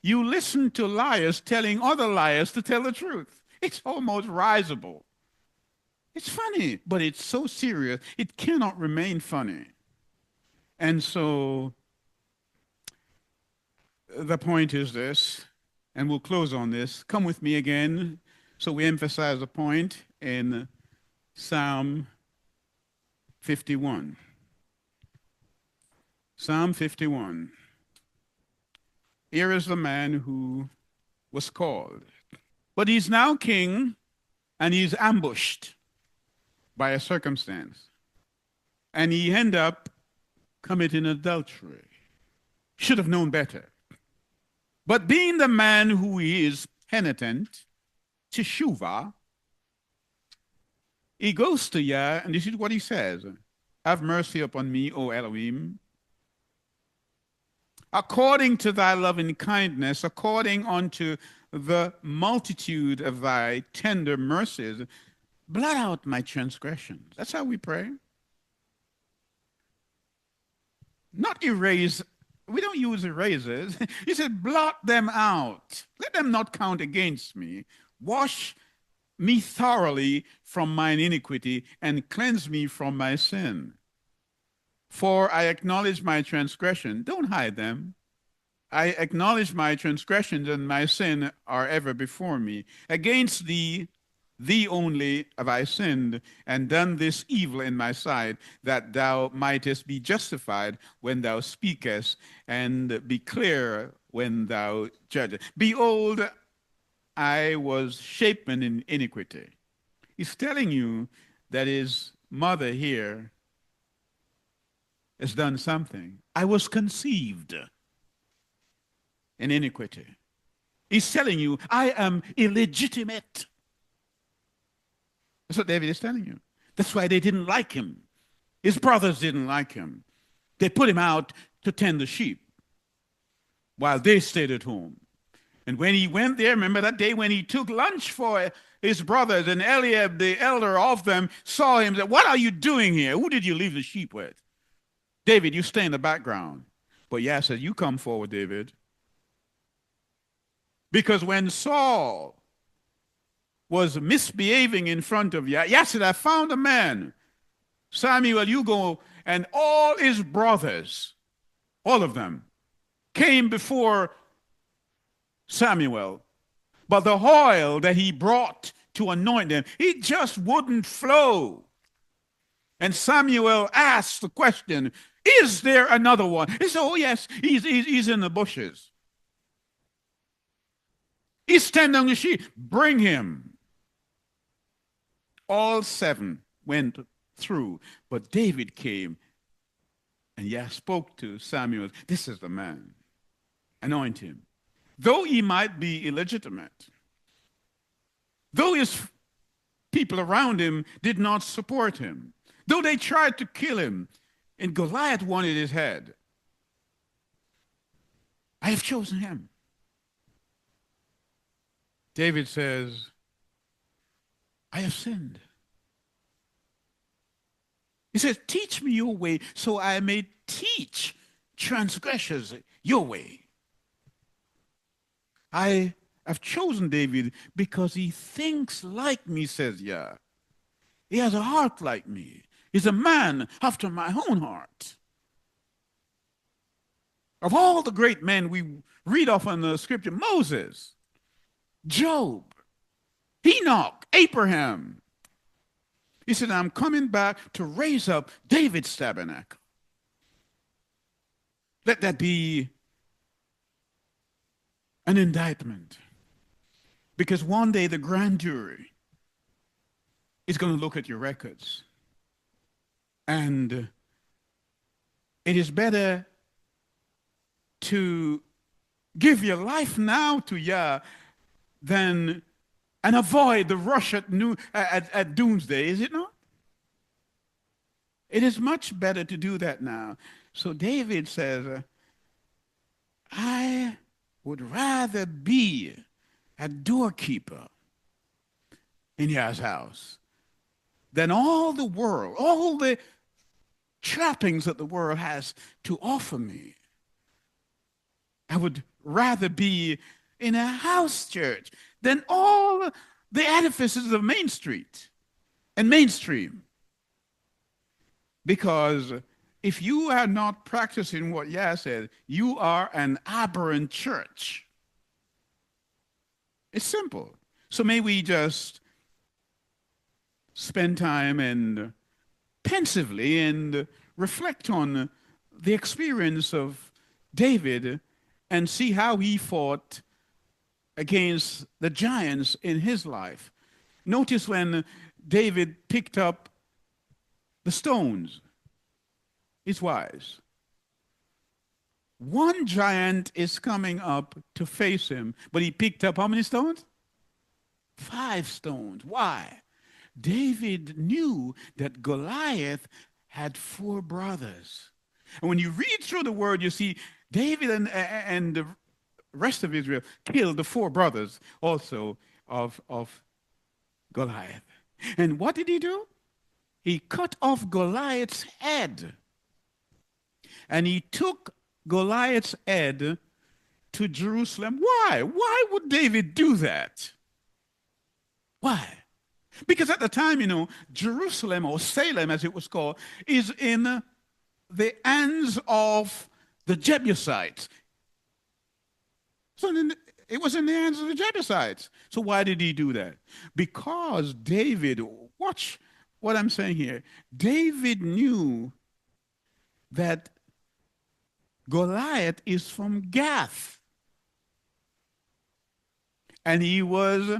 you listen to liars telling other liars to tell the truth. It's almost risible. It's funny, but it's so serious, it cannot remain funny. And so the point is this, and we'll close on this. Come with me again, so we emphasize the point in Psalm 51. Psalm 51. Here is the man who was called. But he's now king, and he's ambushed by a circumstance. And he end up committing adultery. Should have known better. But being the man who he is penitent, teshuvah, he goes to Yah, and this is what he says. Have mercy upon me, O Elohim, according to thy loving kindness, according unto the multitude of thy tender mercies, blot out my transgressions. That's how we pray. Not erase. We don't use erasers. He said, blot them out. Let them not count against me. Wash me thoroughly from mine iniquity and cleanse me from my sin. For I acknowledge my transgression. Don't hide them. I acknowledge my transgressions, and my sin are ever before me. Against thee only have I sinned, and done this evil in my sight, that thou mightest be justified when thou speakest, and be clear when thou judgest. Behold, I was shapen in iniquity. He's telling you that his mother here has done something. I was conceived in iniquity. He's telling you, I am illegitimate. That's what David is telling you. That's why they didn't like him. His brothers didn't like him. They put him out to tend the sheep while they stayed at home. And when he went there, remember that day when he took lunch for his brothers, and Eliab, the elder of them, saw him and said, what are you doing here? Who did you leave the sheep with? David, you stay in the background. But Yah said, you come forward, David. Because when Saul was misbehaving in front of Yah, Yah said, I found a man. Samuel, you go, and all his brothers, all of them, came before Samuel. But the oil that he brought to anoint them, it just wouldn't flow. And Samuel asked the question, is there another one? He said, oh yes, he's in the bushes. He's standing on the sheep. Bring him. All 7 went through, but David came, and Yah spoke to Samuel, this is the man. Anoint him. Though he might be illegitimate, though his people around him did not support him, though they tried to kill him, and Goliath wanted his head, I have chosen him. David says, I have sinned. He says, teach me your way so I may teach transgressors your way. I have chosen David because he thinks like me, says Yah. He has a heart like me. He's a man after my own heart. Of all the great men we read of in the scripture, Moses, Job, Enoch, Abraham. He said, I'm coming back to raise up David's tabernacle. Let that be an indictment. Because one day the grand jury is going to look at your records. And it is better to give your life now to Yah than and avoid the rush at doomsday, is it not? It is much better to do that now. So David says, I would rather be a doorkeeper in Yah's house than all the world, all the trappings that the world has to offer me. I would rather be in a house church than all the edifices of Main Street and mainstream. Because if you are not practicing what Yah said, you are an aberrant church. It's simple. So may we just spend time and pensively and reflect on the experience of David and see how he fought against the giants in his life. Notice when David picked up the stones, he's wise. One giant is coming up to face him, but he picked up how many stones? 5 stones. Why? David knew that Goliath had 4 brothers. And when you read through the word, you see David and the rest of Israel killed the 4 brothers also of Goliath. And what did he do? He cut off Goliath's head. And he took Goliath's head to Jerusalem. Why? Why would David do that? Why? Because at the time, Jerusalem, or Salem as it was called, is in the hands of the Jebusites. So it was in the hands of the Jebusites. So why did he do that? Because David, watch what I'm saying here. David knew that Goliath is from Gath. And he was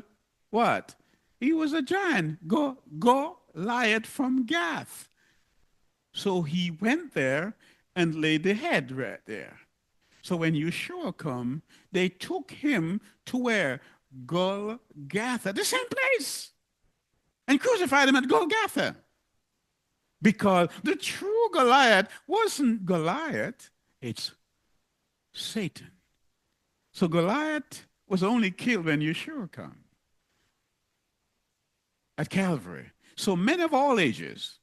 what? He was a giant. Goliath from Gath. So he went there and laid the head right there. So when Yeshua come, they took him to where? Golgotha, the same place, and crucified him at Golgotha. Because the true Goliath wasn't Goliath, it's Satan. So Goliath was only killed when Yeshua come at Calvary. So men of all ages,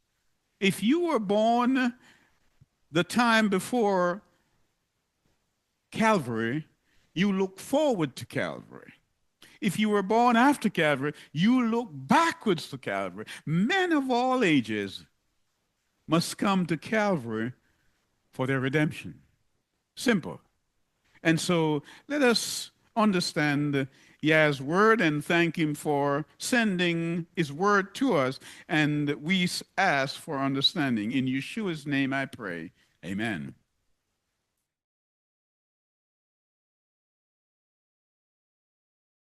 if you were born the time before Calvary, you look forward to Calvary. If you were born after Calvary, you look backwards to Calvary. Men of all ages must come to Calvary for their redemption. Simple. And so let us understand Yah's word and thank him for sending his word to us. And we ask for understanding. In Yeshua's name I pray. Amen.